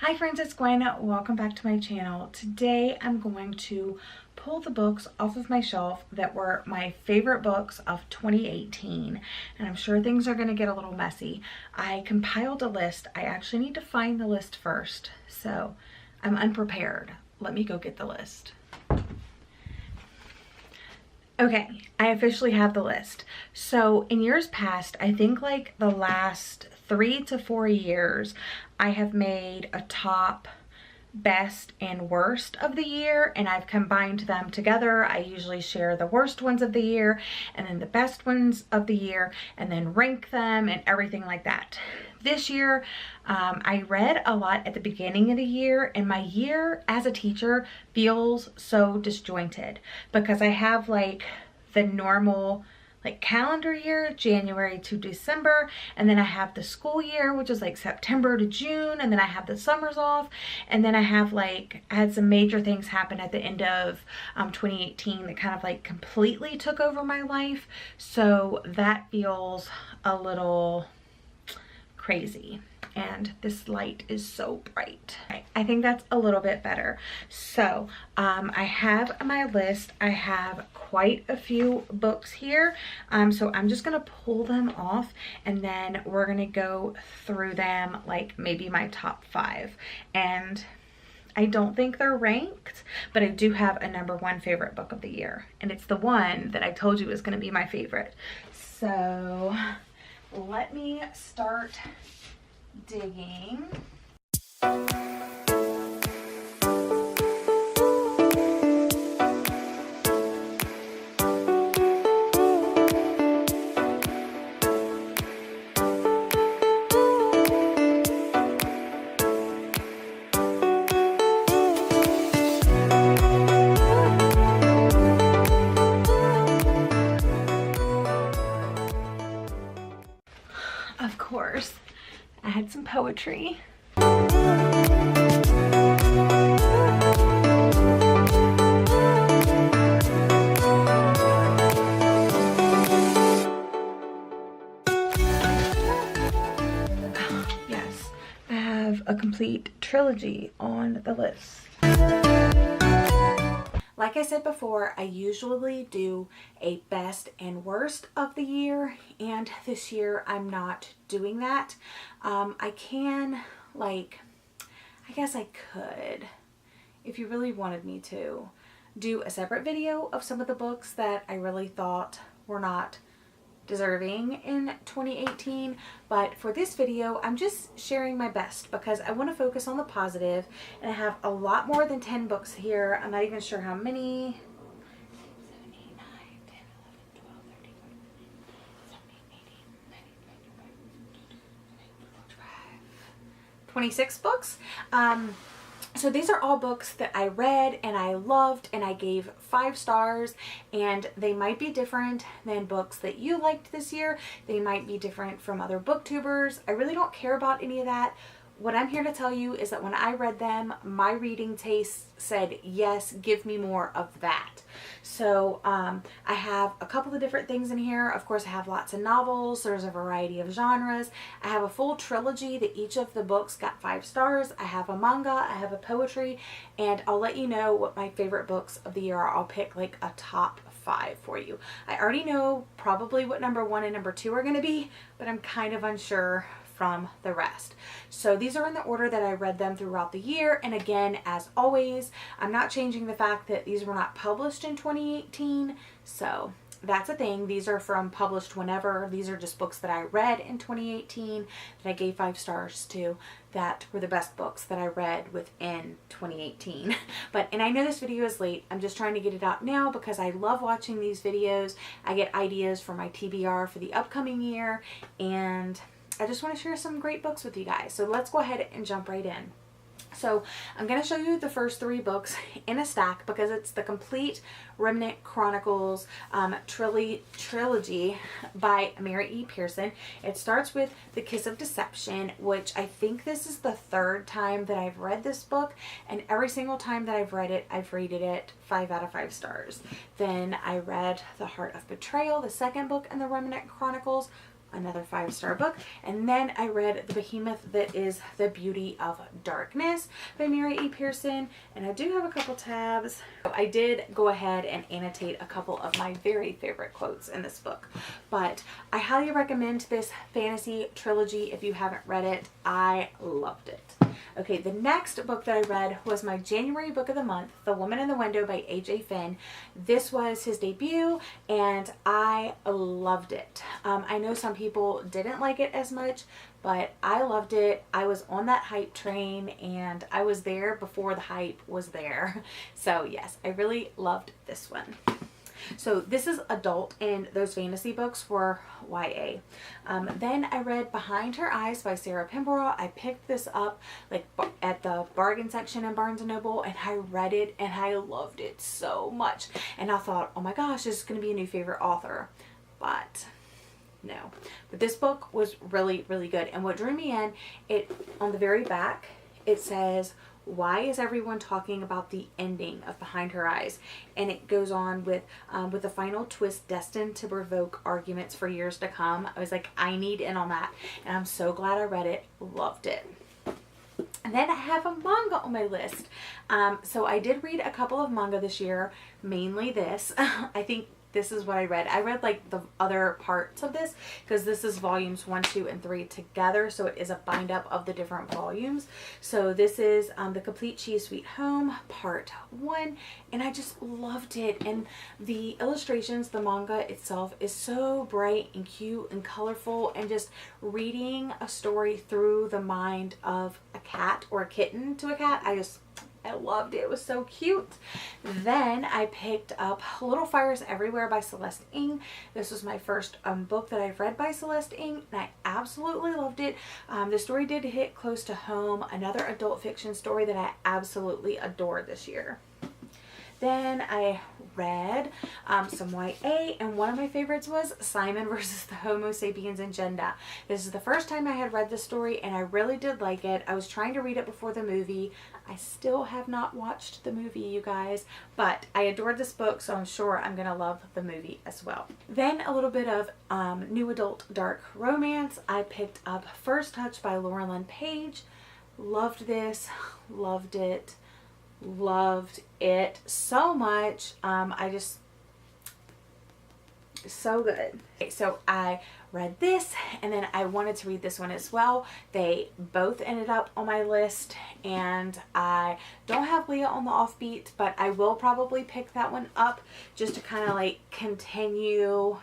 Hi friends, it's Gwen. Welcome back to my channel. Today I'm going to pull the books off of my shelf that were my favorite books of 2018, and I'm sure things are going to get a little messy. I compiled a list. I actually need to find the list first, so I'm unprepared. Let me go get the list. Okay, I officially have the list. So in years past, I think like the last 3 to 4 years, I have made a top best and worst of the year, and I've combined them together. I usually share the worst ones of the year and then the best ones of the year and then rank them and everything like that. This year, I read a lot at the beginning of the year, and my year as a teacher feels so disjointed because I have like the normal like calendar year, January to December, and then I have the school year, which is like September to June, and then I have the summers off, and then I had some major things happen at the end of 2018 that kind of like completely took over my life, so that feels a little crazy. And this light is so bright. I think that's a little bit better. So I have my list. I have quite a few books here. So I'm just gonna pull them off and then we're gonna go through them, like maybe my top 5. And I don't think they're ranked, but I do have a #1 favorite book of the year. And it's the one that I told you was gonna be my favorite. So let me start digging. Of course, I had some poetry. Yes, I have a complete trilogy on the list. Like I said before, I usually do a best and worst of the year, and this year I'm not doing that. I guess I could, if you really wanted me to, do a separate video of some of the books that I really thought were not deserving in 2018, but for this video I'm just sharing my best because I want to focus on the positive, and I have a lot more than 10 books here. I'm not even sure how many. 7, 8, 9, 10, 11, 12, 13, 14, 26 books. So these are all books that I read and I loved and I gave 5 stars, and they might be different than books that you liked this year. They might be different from other booktubers. I really don't care about any of that. What I'm here to tell you is that when I read them, my reading taste said, yes, give me more of that. So I have a couple of different things in here. Of course, I have lots of novels. There's a variety of genres. I have a full trilogy that each of the books got 5 stars. I have a manga, I have a poetry, and I'll let you know what my favorite books of the year are. I'll pick like a top 5 for you. I already know probably what #1 and #2 are going to be, but I'm kind of unsure from the rest. So these are in the order that I read them throughout the year, and again, as always, I'm not changing the fact that these were not published in 2018, so that's a thing. These are from published whenever. These are just books that I read in 2018 that I gave 5 stars to, that were the best books that I read within 2018. And I know this video is late. I'm just trying to get it out now because I love watching these videos. I get ideas for my TBR for the upcoming year, and I just want to share some great books with you guys. So let's go ahead and jump right in. So I'm going to show you the first 3 books in a stack because it's the complete Remnant Chronicles trilogy by Mary E. Pearson. It starts with The Kiss of Deception, which I think this is the 3rd time that I've read this book, and every single time that I've read it, I've rated it 5 out of 5 stars. Then I read The Heart of Betrayal, the 2nd book in the Remnant Chronicles. another 5-star book. And then I read The Behemoth That Is the Beauty of Darkness by Mary E. Pearson. And I do have a couple tabs. I did go ahead and annotate a couple of my very favorite quotes in this book. But I highly recommend this fantasy trilogy if you haven't read it. I loved it. Okay, the next book that I read was my January book of the month, The Woman in the Window by A.J. Finn. This was his debut, and I loved it. I know some people didn't like it as much, but I loved it. I was on that hype train, and I was there before the hype was there. So yes, I really loved this one. So this is adult, and those fantasy books were YA. Then I read Behind Her Eyes by Sarah Pinborough. I picked this up like at the bargain section in Barnes & Noble, and I read it and I loved it so much. And I thought, oh my gosh, this is going to be a new favorite author. But no. But this book was really, really good. And what drew me in, it on the very back, it says, why is everyone talking about the ending of Behind Her Eyes? And it goes on with a final twist destined to provoke arguments for years to come. I was like, I need in on that. And I'm so glad I read it. Loved it. And then I have a manga on my list. So I did read a couple of manga this year, mainly this. I think this is what I read. I read like the other parts of this because this is volumes 1, 2, and 3 together. So it is a bind up of the different volumes. So this is The Complete Cheese Sweet Home part 1. And I just loved it. And the illustrations, the manga itself is so bright and cute and colorful, and just reading a story through the mind of a cat or a kitten to a cat. I loved it. It was so cute. Then I picked up Little Fires Everywhere by Celeste Ng. This was my first book that I've read by Celeste Ng, and I absolutely loved it. The story did hit close to home. Another adult fiction story that I absolutely adored this year. Then I read some YA, and one of my favorites was Simon versus the Homo Sapiens Agenda. This is the first time I had read this story, and I really did like it. I was trying to read it before the movie. I still have not watched the movie, you guys, but I adored this book, so I'm sure I'm going to love the movie as well. Then a little bit of new adult dark romance. I picked up First Touch by Lauren Lynn Page. Loved this. Loved it. Loved it so much. So good. Okay, so I read this, and then I wanted to read this one as well. They both ended up on my list, and I don't have Leah on the Offbeat, but I will probably pick that one up just to kind of like continue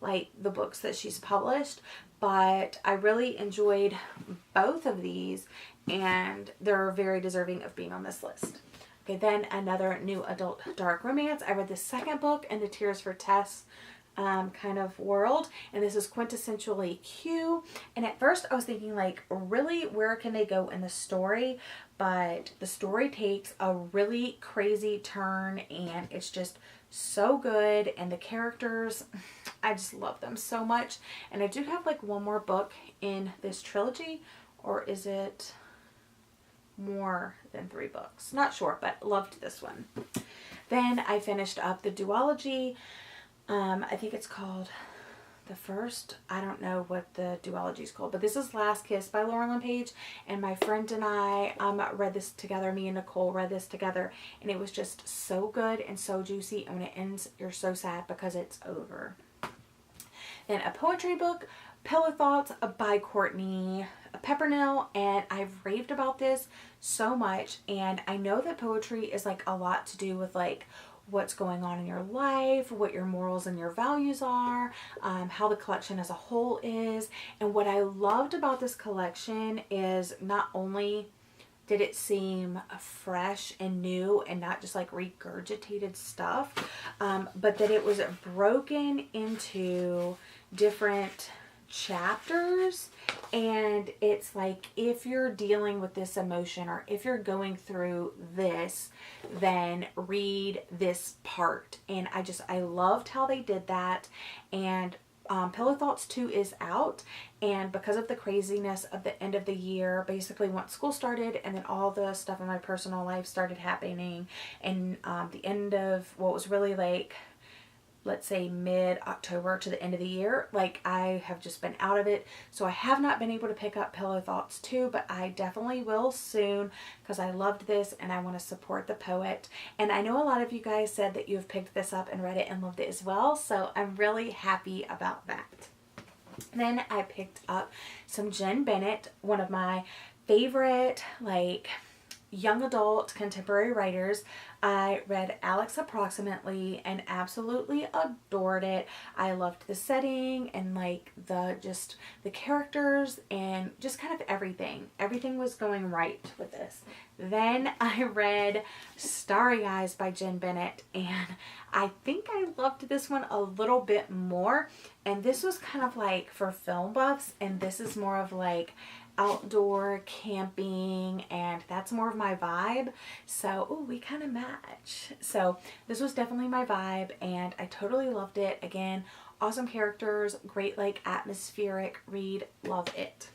like the books that she's published. But I really enjoyed both of these, and they're very deserving of being on this list. Okay, then another new adult dark romance. I read the second book in the Tears for Tess kind of world, and this is quintessentially Q. And at first I was thinking, like, really, where can they go in the story? But the story takes a really crazy turn, and it's just so good, and the characters, I just love them so much. And I do have like one more book in this trilogy, or is it more than 3 books? Not sure, but loved this one. Then I finished up the duology. I think it's called The First. I don't know what the duology is called, but this is Last Kiss by Lauren Lynn Page, and my friend and I read this together. Me and Nicole read this together, and it was just so good and so juicy, and when it ends, you're so sad because it's over. Then a poetry book, Pillow Thoughts by Courtney Peppernell, and I've raved about this so much, and I know that poetry is like a lot to do with like what's going on in your life, what your morals and your values are, how the collection as a whole is. And what I loved about this collection is not only did it seem fresh and new and not just like regurgitated stuff, but that it was broken into different chapters, and it's like, if you're dealing with this emotion or if you're going through this, then read this part. And I loved how they did that. And Pillow Thoughts 2 is out, and because of the craziness of the end of the year, basically once school started and then all the stuff in my personal life started happening, and the end of what was really like let's say mid-October to the end of the year. Like, I have just been out of it. So I have not been able to pick up Pillow Thoughts 2, but I definitely will soon because I loved this and I want to support the poet. And I know a lot of you guys said that you've picked this up and read it and loved it as well. So I'm really happy about that. Then I picked up some Jenn Bennett, one of my favorite, like, young adult contemporary writers. I read Alex Approximately and absolutely adored it. I loved the setting and like the characters and just kind of everything. Everything was going right with this. Then I read Starry Eyes by Jenn Bennett, and I think I loved this one a little bit more. And this was kind of like for film buffs, and this is more of like outdoor camping, and that's more of my vibe. So, ooh, we kind of match. So this was definitely my vibe, and I totally loved it. Again, awesome characters, great like atmospheric read, love it.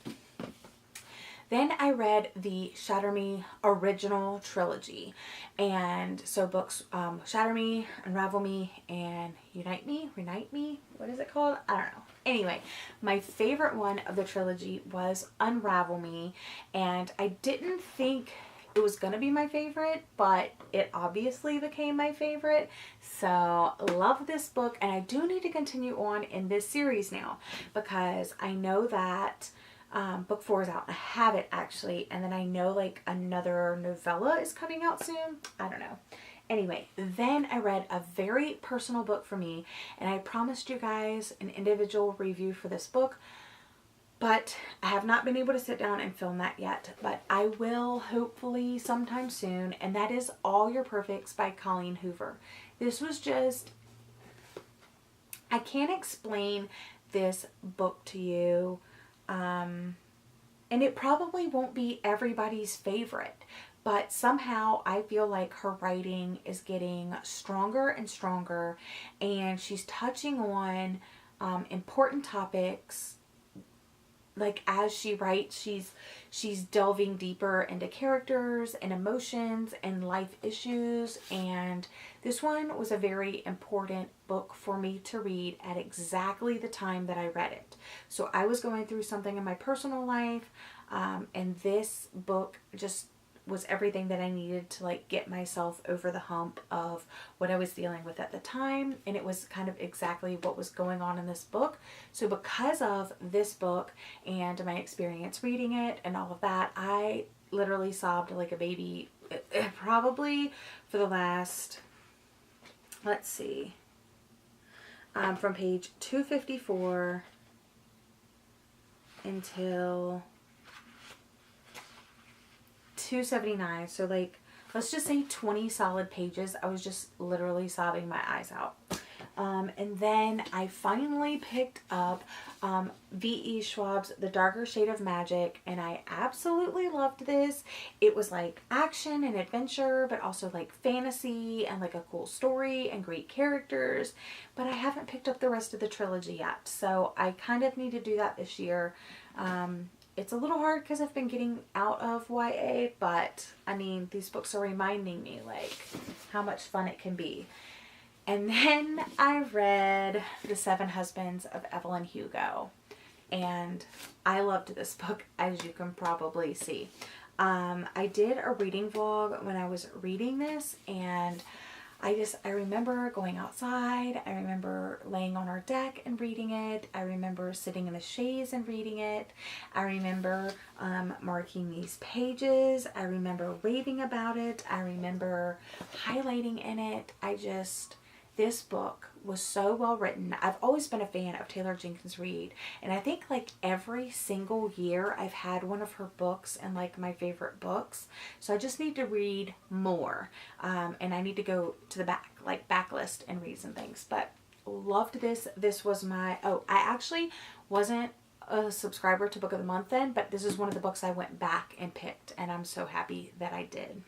Then I read the Shatter Me original trilogy. And so books Shatter Me, Unravel Me, and Unite Me, Renite Me, what is it called? I don't know. Anyway, my favorite one of the trilogy was Unravel Me, and I didn't think it was going to be my favorite, but it obviously became my favorite. So love this book, and I do need to continue on in this series now because I know that book 4 is out. I have it actually, and then I know like another novella is coming out soon. I don't know. Anyway, then I read a very personal book for me, and I promised you guys an individual review for this book, but I have not been able to sit down and film that yet, but I will hopefully sometime soon, and that is All Your Perfects by Colleen Hoover. This was just, I can't explain this book to you, and it probably won't be everybody's favorite, but somehow I feel like her writing is getting stronger and stronger, and she's touching on important topics. Like as she writes, she's delving deeper into characters and emotions and life issues, and this one was a very important book for me to read at exactly the time that I read it. So I was going through something in my personal life, and this book just was everything that I needed to like get myself over the hump of what I was dealing with at the time, and it was kind of exactly what was going on in this book. So because of this book and my experience reading it and all of that, I literally sobbed like a baby probably for the last, let's see, from page 254 until 279, so like let's just say 20 solid pages. I was just literally sobbing my eyes out. And then I finally picked up V.E. Schwab's The Darker Shade of Magic, and I absolutely loved this. It was like action and adventure, but also like fantasy and like a cool story and great characters, but I haven't picked up the rest of the trilogy yet, so I kind of need to do that this year. It's a little hard because I've been getting out of YA, but I mean, these books are reminding me like how much fun it can be. And then I read The Seven Husbands of Evelyn Hugo, and I loved this book, as you can probably see. I did a reading vlog when I was reading this, and I remember going outside. I remember laying on our deck and reading it. I remember sitting in the chaise and reading it. I remember marking these pages. I remember raving about it. I remember highlighting in it. This book was so well written. I've always been a fan of Taylor Jenkins Reid, and I think like every single year I've had one of her books and like my favorite books. So I just need to read more, and I need to go to the backlist and read some things. But loved this. This was my, I actually wasn't a subscriber to Book of the Month then, but this is one of the books I went back and picked, and I'm so happy that I did.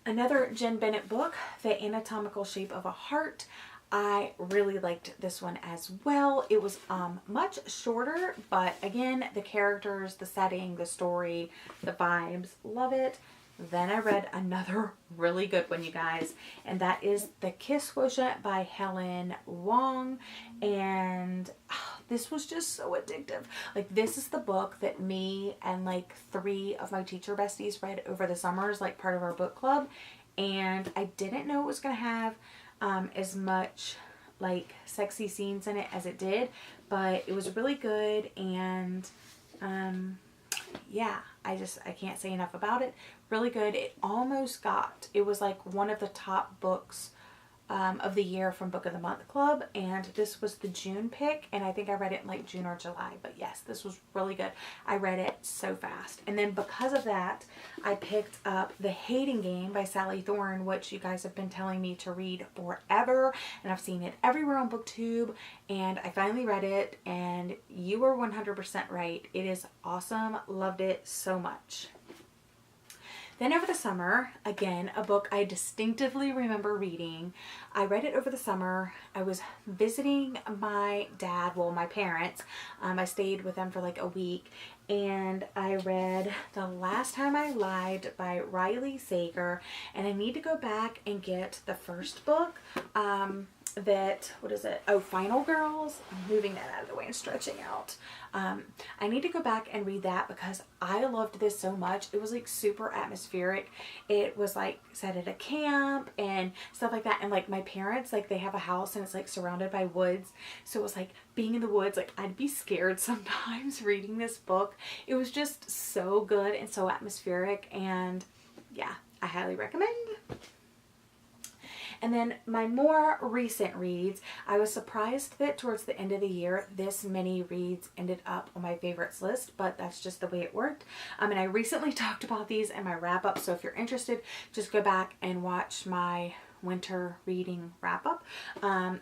Another Jenn Bennett book, The Anatomical Shape of a Heart. I really liked this one as well. It was much shorter, but again, the characters, the setting, the story, the vibes, love it. Then I read another really good one, you guys, and that is The Kiss Quotient by Helen Wong. And this was just so addictive. Like, this is the book that me and like 3 of my teacher besties read over the summers, like part of our book club. And I didn't know it was going to have as much like sexy scenes in it as it did, but it was really good. And yeah, I can't say enough about it. Really good. It was like one of the top books of the year from Book of the Month Club, and this was the June pick, and I think I read it in like June or July. But yes, this was really good. I read it so fast. And then because of that, I picked up The Hating Game by Sally Thorne, which you guys have been telling me to read forever, and I've seen it everywhere on BookTube, and I finally read it, and you were 100% right. It is awesome. Loved it so much. Then over the summer, again, a book I distinctively remember reading. I read it over the summer. I was visiting my dad, well, my parents. I stayed with them for like a week, and I read The Last Time I Lied by Riley Sager, and I need to go back and get the first book. What is it? Oh, Final Girls. I'm moving that out of the way and stretching out. I need to go back and read that because I loved this so much. It was like super atmospheric. It was like set at a camp and stuff like that. And like my parents, like they have a house and it's like surrounded by woods. So it was like being in the woods, like I'd be scared sometimes reading this book. It was just so good and so atmospheric, and yeah, I highly recommend. And then my more recent reads, I was surprised that towards the end of the year, this many reads ended up on my favorites list, but that's just the way it worked. And I recently talked about these in my wrap up, so if you're interested, just go back and watch my winter reading wrap up.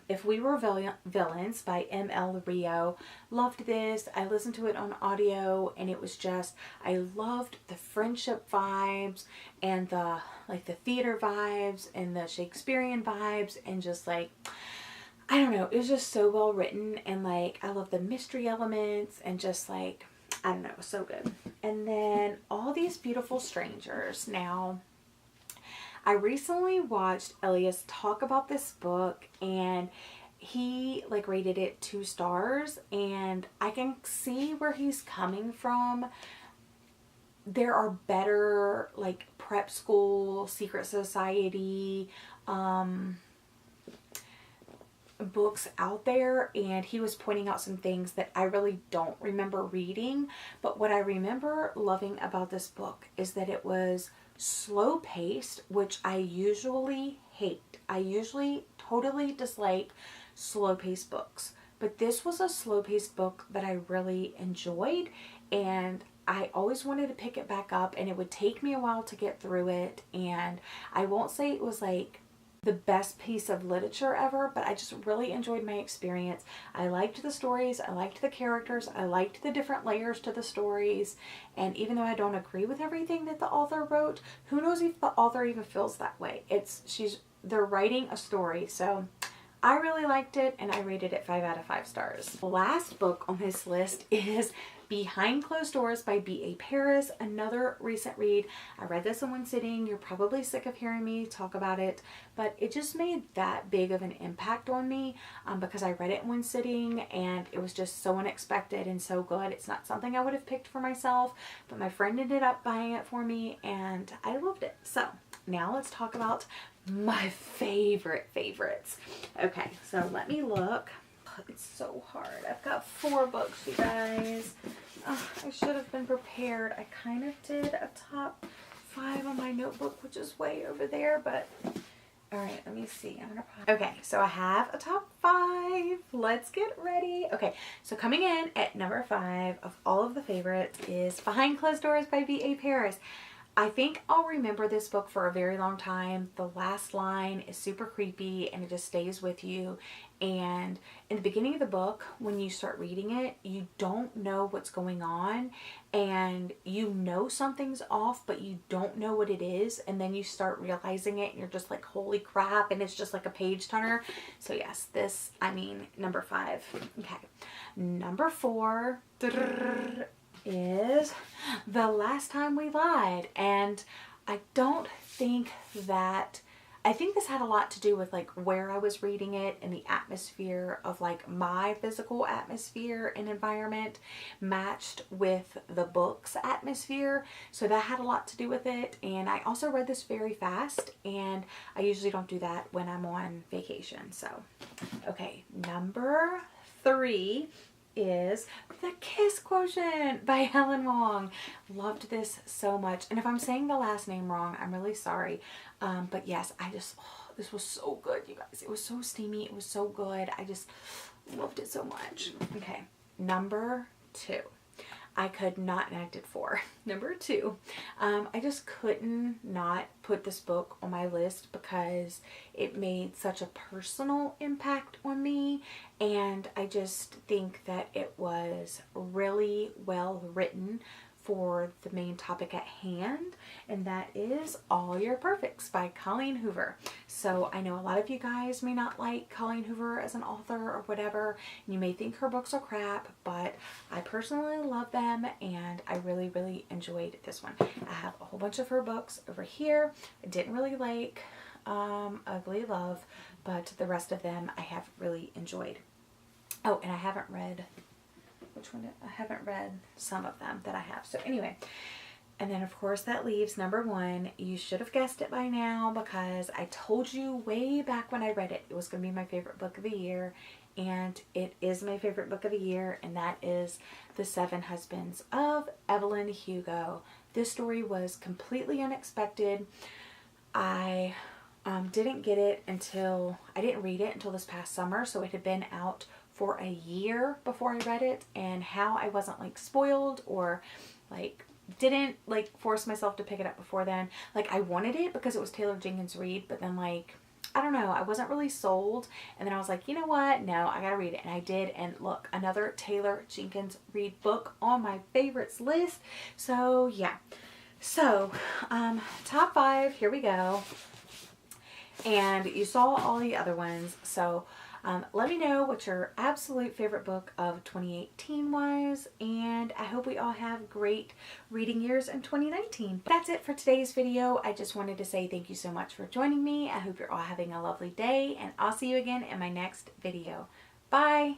If We Were Villains by M.L. Rio. Loved this. I listened to it on audio, and it was just, I loved the friendship vibes and the theater vibes and the Shakespearean vibes, and just like, I don't know, it was just so well written, and like I love the mystery elements, and just like, I don't know, it was so good. And then All These Beautiful Strangers. Now, I recently watched Elias talk about this book, and he like rated it 2 stars, and I can see where he's coming from. There are better like prep school, secret society books out there, and he was pointing out some things that I really don't remember reading. But what I remember loving about this book is that it was slow paced, which I usually hate. I usually totally dislike slow paced books, but this was a slow paced book that I really enjoyed, and I always wanted to pick it back up, and it would take me a while to get through it. And I won't say it was like the best piece of literature ever, but I just really enjoyed my experience. I liked the stories, I liked the characters, I liked the different layers to the stories, and even though I don't agree with everything that the author wrote, who knows if the author even feels that way. They're writing a story, so I really liked it, and I rated it 5 out of 5 stars. The last book on this list is Behind Closed Doors by B.A. Paris, another recent read. I read this in one sitting. You're probably sick of hearing me talk about it, but it just made that big of an impact on me because I read it in one sitting, and it was just so unexpected and so good. It's not something I would have picked for myself, but my friend ended up buying it for me, and I loved it. So now let's talk about my favorites. Okay, so let me look. It's so hard. I've got 4 books, you guys. I should have been prepared. I kind of did a top 5 on my notebook, which is way over there, but all right, let me see. Okay, so I have a top 5. Let's get ready. Okay, so coming in at number 5 of all of the favorites is Behind Closed Doors by B.A. Paris. I think I'll remember this book for a very long time. The last line is super creepy, and it just stays with you. And in the beginning of the book, when you start reading it, you don't know what's going on, and you know something's off, but you don't know what it is. And then you start realizing it, and you're just like, holy crap. And it's just like a page turner. So yes, number 5. Okay. Number 4 is The Last Time We Lied. And I don't think that, I think this had a lot to do with like where I was reading it and the atmosphere of like my physical atmosphere and environment matched with the book's atmosphere. So that had a lot to do with it. And I also read this very fast, and I usually don't do that when I'm on vacation. So, okay, number 3 is The Kiss Quotient by Helen Wong. Loved this so much. And if I'm saying the last name wrong, I'm really sorry. But yes, this was so good, you guys. It was so steamy. It was so good. I just loved it so much. Okay, number 2. I could not, and I did 4. Number 2, I just couldn't not put this book on my list because it made such a personal impact on me, and I just think that it was really well written for the main topic at hand, and that is All Your Perfects by Colleen Hoover. So I know a lot of you guys may not like Colleen Hoover as an author or whatever, and you may think her books are crap, but I personally love them, and I really, really enjoyed this one. I have a whole bunch of her books over here. I didn't really like Ugly Love, but the rest of them I have really enjoyed. Oh, and I haven't read, I haven't read some of them that I have. So anyway, and then of course that leaves number 1. You should have guessed it by now because I told you way back when I read it, it was going to be my favorite book of the year, and it is my favorite book of the year, and that is The 7 Husbands of Evelyn Hugo. This story was completely unexpected. I didn't get it until, I didn't read it until this past summer, so it had been out for a year before I read it, and how I wasn't like spoiled or like didn't like force myself to pick it up before then. Like I wanted it because it was Taylor Jenkins Reid, but then like, I don't know, I wasn't really sold, and then I was like, you know what, no, I gotta read it, and I did, and look, another Taylor Jenkins Reid book on my favorites list. So yeah, so top 5, here we go. And you saw all the other ones, so let me know what your absolute favorite book of 2018 was, and I hope we all have great reading years in 2019. That's it for today's video. I just wanted to say thank you so much for joining me. I hope you're all having a lovely day, and I'll see you again in my next video. Bye!